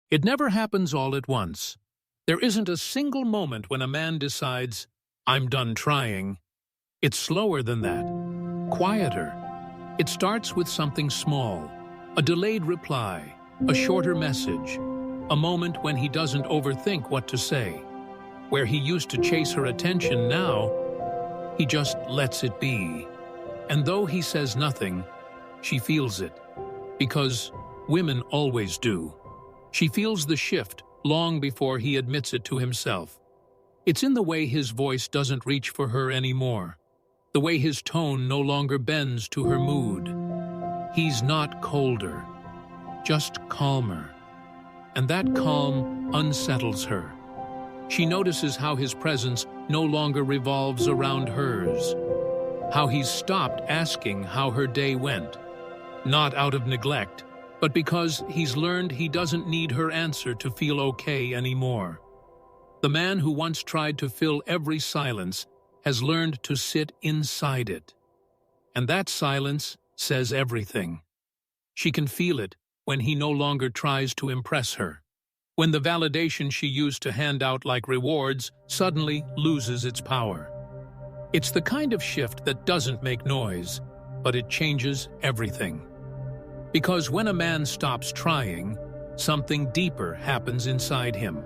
It never happens all at once. There isn't a single moment when a man decides, "I'm done trying." It's slower than that, quieter. It starts with something small, a delayed reply, a shorter message, a moment when he doesn't overthink what to say. Where he used to chase her attention, now he just lets it be. And though he says nothing, she feels it. Because women always do. She feels the shift long before he admits it to himself. It's in the way his voice doesn't reach for her anymore, the way his tone no longer bends to her mood. He's not colder, just calmer. And that calm unsettles her. She notices how his presence no longer revolves around hers, how he's stopped asking how her day went, not out of neglect, but because he's learned he doesn't need her answer to feel okay anymore. The man who once tried to fill every silence has learned to sit inside it. And that silence says everything. She can feel it when he no longer tries to impress her, when the validation she used to hand out like rewards suddenly loses its power. It's the kind of shift that doesn't make noise, but it changes everything. Because when a man stops trying, something deeper happens inside him.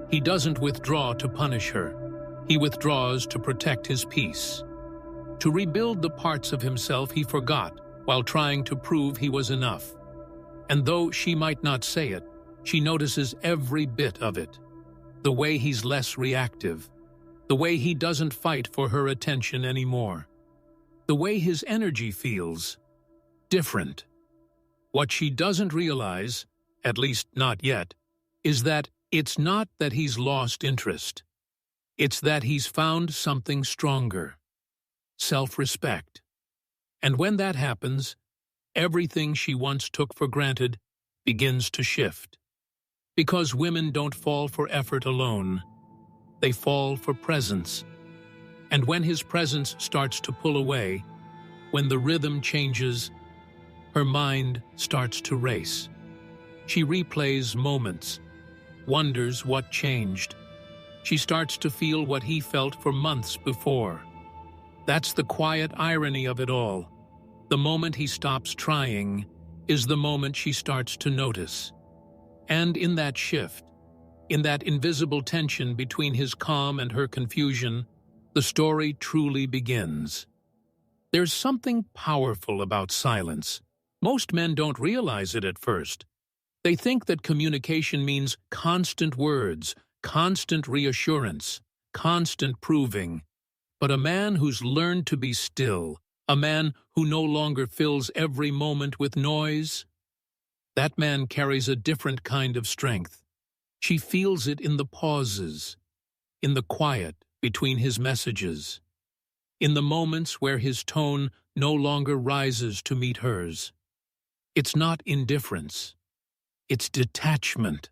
He doesn't withdraw to punish her. He withdraws to protect his peace, to rebuild the parts of himself he forgot while trying to prove he was enough. And though she might not say it, she notices every bit of it. The way he's less reactive, the way he doesn't fight for her attention anymore, the way his energy feels different. What she doesn't realize, at least not yet, is that it's not that he's lost interest. It's that he's found something stronger, self-respect. And when that happens, everything she once took for granted begins to shift. Because women don't fall for effort alone. They fall for presence. And when his presence starts to pull away, when the rhythm changes, her mind starts to race. She replays moments, wonders what changed. She starts to feel what he felt for months before. That's the quiet irony of it all. The moment he stops trying is the moment she starts to notice. And in that shift, in that invisible tension between his calm and her confusion, the story truly begins. There's something powerful about silence. Most men don't realize it at first. They think that communication means constant words, constant reassurance, constant proving. But a man who's learned to be still, a man who no longer fills every moment with noise, that man carries a different kind of strength. She feels it in the pauses, in the quiet between his messages, in the moments where his tone no longer rises to meet hers. It's not indifference. It's detachment.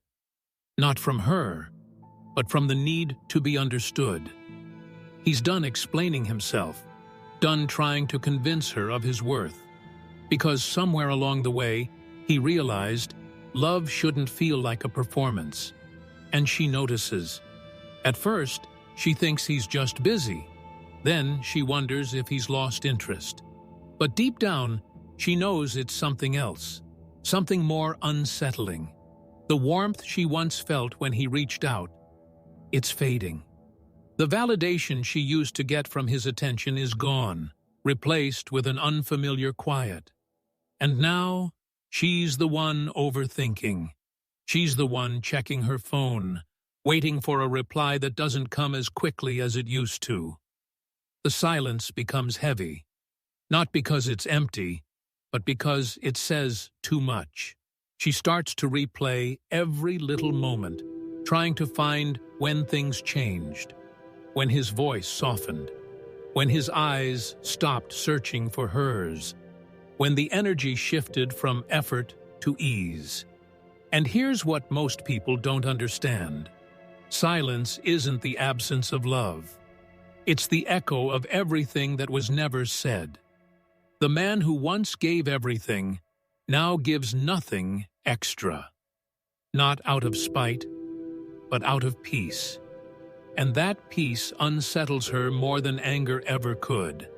Not from her, but from the need to be understood. He's done explaining himself, done trying to convince her of his worth. Because somewhere along the way, he realized love shouldn't feel like a performance. And she notices. At first, she thinks he's just busy. Then she wonders if he's lost interest. But deep down, she knows it's something else, something more unsettling. The warmth she once felt when he reached out, it's fading. The validation she used to get from his attention is gone, replaced with an unfamiliar quiet. And now, she's the one overthinking. She's the one checking her phone, waiting for a reply that doesn't come as quickly as it used to. The silence becomes heavy, not because it's empty, but because it says too much. She starts to replay every little moment, trying to find when things changed, when his voice softened, when his eyes stopped searching for hers, when the energy shifted from effort to ease. And here's what most people don't understand. Silence isn't the absence of love. It's the echo of everything that was never said. The man who once gave everything now gives nothing extra. not out of spite, but out of peace. And that peace unsettles her more than anger ever could.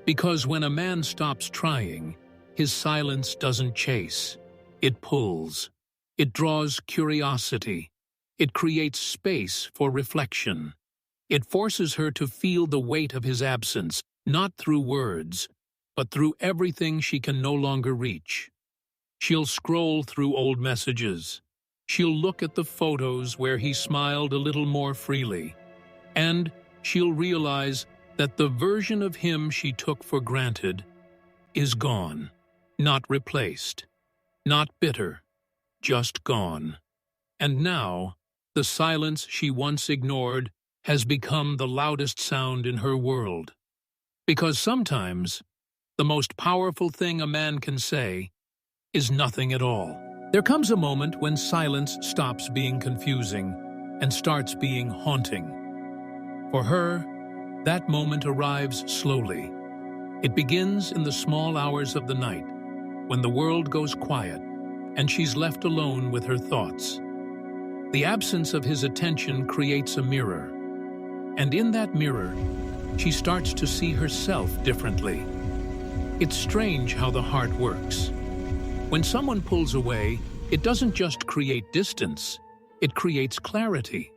Because when a man stops trying, his silence doesn't chase. It pulls. It draws curiosity. It creates space for reflection. It forces her to feel the weight of his absence, not through words, but through everything she can no longer reach. She'll scroll through old messages. She'll look at the photos where he smiled a little more freely. And she'll realize that the version of him she took for granted is gone, not replaced, not bitter, just gone. And now, the silence she once ignored has become the loudest sound in her world. Because sometimes, the most powerful thing a man can say is nothing at all. There comes a moment when silence stops being confusing and starts being haunting. For her, that moment arrives slowly. It begins in the small hours of the night, when the world goes quiet and she's left alone with her thoughts. The absence of his attention creates a mirror, and in that mirror, she starts to see herself differently. It's strange how the heart works. When someone pulls away, it doesn't just create distance, it creates clarity.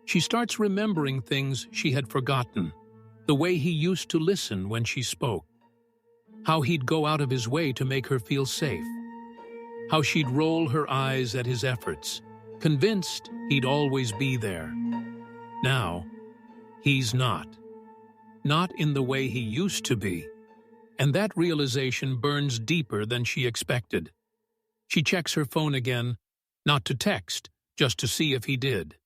She starts remembering things she had forgotten, the way he used to listen when she spoke, how he'd go out of his way to make her feel safe, how she'd roll her eyes at his efforts, convinced he'd always be there. Now, he's not in the way he used to be, and that realization burns deeper than she expected. She checks her phone again, not to text, just to see if he did.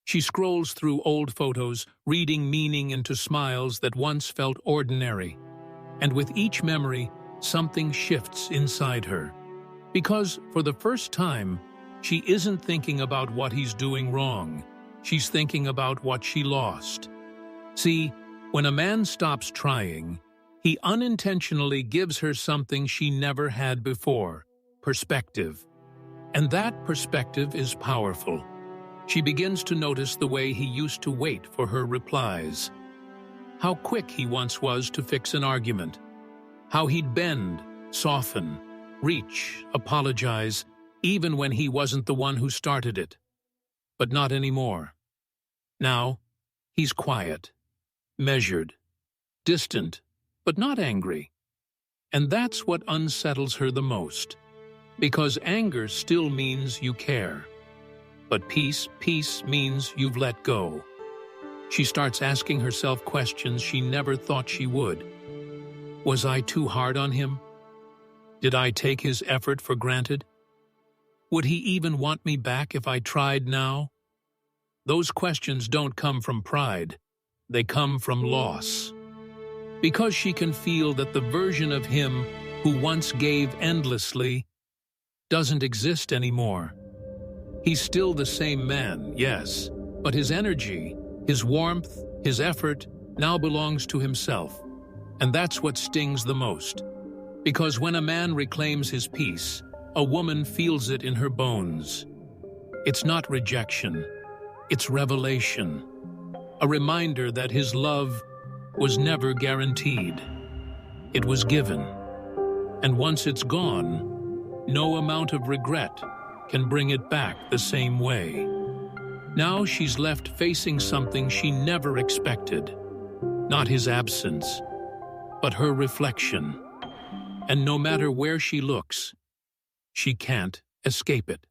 She scrolls through old photos, reading meaning into smiles that once felt ordinary. And with each memory, something shifts inside her. Because, for the first time, she isn't thinking about what he's doing wrong. She's thinking about what she lost. See, when a man stops trying, he unintentionally gives her something she never had before: perspective. And that perspective is powerful. She begins to notice the way he used to wait for her replies. How quick he once was to fix an argument. How he'd bend, soften, reach, apologize, even when he wasn't the one who started it. But not anymore. Now, he's quiet, measured, distant, but not angry. And that's what unsettles her the most. Because anger still means you care. But peace means you've let go. She starts asking herself questions she never thought she would. Was I too hard on him? Did I take his effort for granted? Would he even want me back if I tried now? Those questions don't come from pride. They come from loss. Because she can feel that the version of him who once gave endlessly doesn't exist anymore. He's still the same man, yes, but his energy, his warmth, his effort now belongs to himself. And that's what stings the most. Because when a man reclaims his peace, a woman feels it in her bones. It's not rejection, it's revelation. A reminder that his love was never guaranteed. It was given. And once it's gone, no amount of regret can bring it back the same way. Now she's left facing something she never expected. Not his absence, but her reflection. And no matter where she looks, she can't escape it.